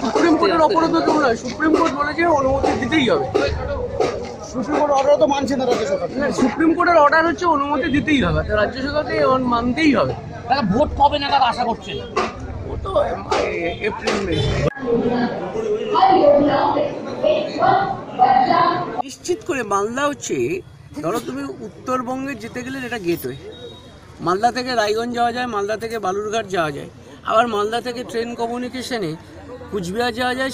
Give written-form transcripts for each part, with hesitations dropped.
Supreme কোর্টের অপরাধ তো নয়, সুপ্রিম কোর্ট বলেছে অনুমতি দিতেই হবে। সুপ্রিম কোর্ট অর্ডার তো মানছে না রাজ্য সরকার। সুপ্রিম কোর্টের অর্ডার হচ্ছে অনুমতি দিতেই হবে, তো রাজ্য সরকারকে মানতেই হবে। তাহলে ভোট কবে নাগাদ আশা করছেন? ও তো এপ্রিল মে। নিশ্চিত করে মালদা হচ্ছে, ধরো তুমি উত্তরবঙ্গে যেতে গেলে এটা গেটওয়ে। মালদা থেকে রায়গঞ্জ যাওয়া যায়, মালদা থেকে বালুরঘাট যাওয়া যায়, আবার মালদা থেকে ট্রেন কমিউনিকেশনে কুচবিহার যাওয়া যায়,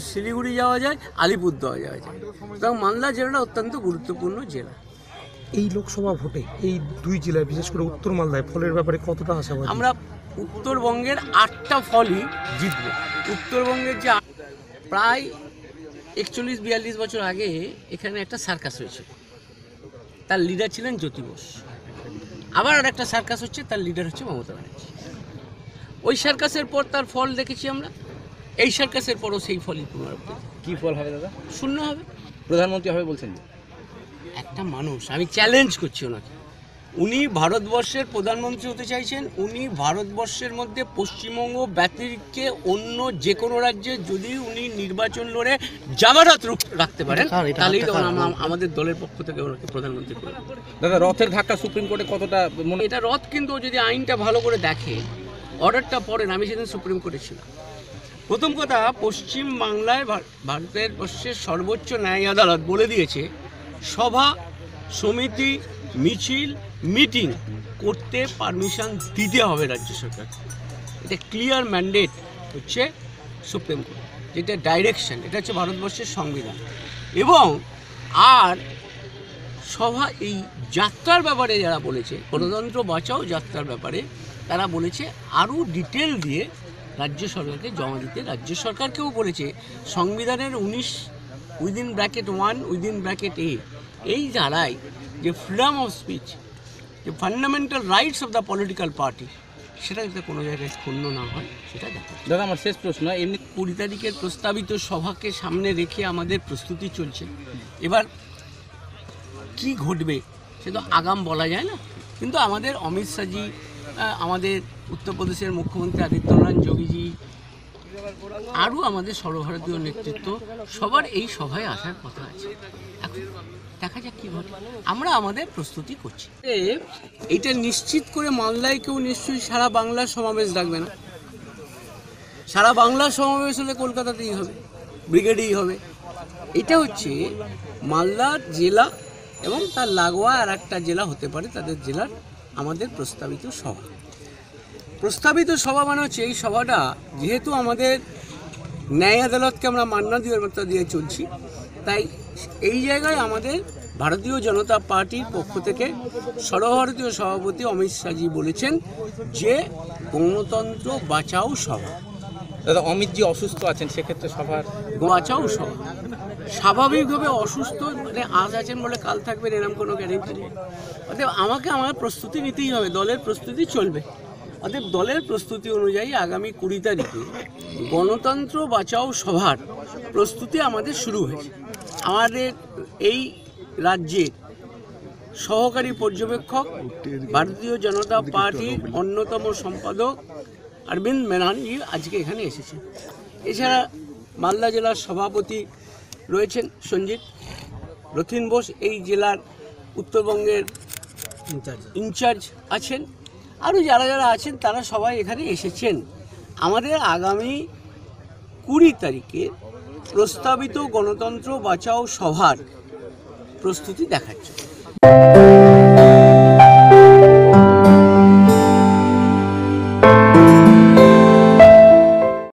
শিলিগুড়ি যাওয়া যায়, আলিপুরদুয়ার যাওয়া যায়। সুতরাং মালদা জেলাটা অত্যন্ত গুরুত্বপূর্ণ জেলা। এই লোকসভা ভোটে এই দুই জেলায়, বিশেষ করে উত্তর মালদায় ফলের ব্যাপারে কতটা আশাবাদী? আমরা উত্তরবঙ্গের 8টা ফলই জিতব। উত্তরবঙ্গের যে প্রায় 41-42 বছর আগে এখানে একটা সার্কাস হয়েছিল, তার লিডার ছিলেন জ্যোতি বোস। আবার আর একটা সার্কাস হচ্ছে, তার লিডার হচ্ছে মমতা ব্যানার্জি। ওই সার্কাসের পর তার ফল দেখেছি আমরা, এই সার্কাসের পরও সেই ফলই পুনরাবৃত্তি। কি ফল হবে দাদা? শূন্য হবে। প্রধানমন্ত্রী হবে বলছেন? একটা মানুষ, আমি চ্যালেঞ্জ করছি ওনাকে, উনি ভারতবর্ষের প্রধানমন্ত্রী হতে চাইছেন। উনি ভারতবর্ষের মধ্যে পশ্চিমবঙ্গ ব্যতিরিক্তে অন্য যে কোনো রাজ্যে যদি উনি নির্বাচন লড়ে জামানত রাখতে পারেন, তাহলেই আমাদের দলের পক্ষ থেকে ওনাকে প্রধানমন্ত্রী করবে। দাদা, রথের ধাক্কা সুপ্রিম কোর্টে কতটা মনে? এটা রথ, কিন্তু যদি আইনটা ভালো করে দেখে, অর্ডারটা পড়েন। আমি সেদিন সুপ্রিম কোর্টে ছিলাম। প্রথম কথা, পশ্চিম বাংলায় ভারতের বর্ষের সর্বোচ্চ ন্যায় আদালত বলে দিয়েছে সভা সমিতি মিছিল মিটিং করতে পারমিশন দিতে হবে রাজ্য সরকার। এটা ক্লিয়ার ম্যান্ডেট হচ্ছে সুপ্রিম কোর্ট, যেটা ডাইরেকশন, এটা হচ্ছে ভারতবর্ষের সংবিধান। এবং আর সভা এই যাত্রার ব্যাপারে যারা বলেছে, গণতন্ত্র বাঁচাও যাত্রার ব্যাপারে তারা বলেছে আরও ডিটেল দিয়ে রাজ্য সরকারকে জমা দিতে। রাজ্য সরকারকেও বলেছে সংবিধানের 19(1)(a) এই ধারায় যে ফ্রিডম অফ স্পিচ, যে fundamental rights of the political party, সেটা যাতে কোনো জায়গায় ক্ষুণ্ণ না হয় সেটা দেখা। দাদা, আমার শেষ প্রশ্ন, এমনি 20 তারিখের প্রস্তাবিত সভাকে সামনে রেখে আমাদের প্রস্তুতি চলছে। এবার কি ঘটবে সে তো আগাম বলা যায় না, কিন্তু আমাদের অমিত শাহজি, আমাদের উত্তরপ্রদেশের মুখ্যমন্ত্রী আদিত্যনাথ যোগীজি, আরও আমাদের সর্বভারতীয় নেতৃত্ব, সবার এই সভায় আসার কথা আছে। এখন দেখা যাক কী ঘটে। আমরা আমাদের প্রস্তুতি করছি। এইটা নিশ্চিত করে মালদায় কেউ নিশ্চয়ই সারা বাংলার সমাবেশ ডাকবে না। সারা বাংলার সমাবেশ হলে কলকাতাতেই হবে, ব্রিগেডেই হবে। এটা হচ্ছে মালদার জেলা এবং তার লাগোয়া আর একটা জেলা হতে পারে, তাদের জেলার আমাদের প্রস্তাবিত সভা। প্রস্তাবিত সভা মানে হচ্ছে এই সভাটা, যেহেতু আমাদের ন্যায় আদালতকে আমরা মান্না দিয়ে চলছি, তাই এই জায়গায় আমাদের ভারতীয় জনতা পার্টির পক্ষ থেকে সর্বভারতীয় সভাপতি অমিত শাহজি বলেছেন যে গণতন্ত্র বাঁচাও সভা। দাদা, অমিতজি অসুস্থ আছেন, সেক্ষেত্রে সভার বাঁচাও সভা। স্বাভাবিকভাবে অসুস্থ মানে আজ আছেন বলে কাল থাকবেন এরকম কোনো গ্যারেন্টি নেই। অতএব আমাকে আমার প্রস্তুতি নিতেই হবে, দলের প্রস্তুতি চলবে। অতএব দলের প্রস্তুতি অনুযায়ী আগামী 20 তারিখে গণতন্ত্র বাঁচাও সভার প্রস্তুতি আমাদের শুরু হয়েছে। আমাদের এই রাজ্যের সহকারী পর্যবেক্ষক, ভারতীয় জনতা পার্টির অন্যতম সম্পাদক অরবিন্দ মেননজি আজকে এখানে এসেছেন। এছাড়া মালদা জেলার সভাপতি রয়েছেন সঞ্জিত রথিন বোস, এই জেলার উত্তরবঙ্গের ইনচার্জ আছেন, আরও যারা যারা আছেন তারা সবাই এখানে এসেছেন। আমাদের আগামী 20 তারিখে প্রস্তাবিত গণতন্ত্র বাঁচাও সভার প্রস্তুতি দেখাচ্ছে।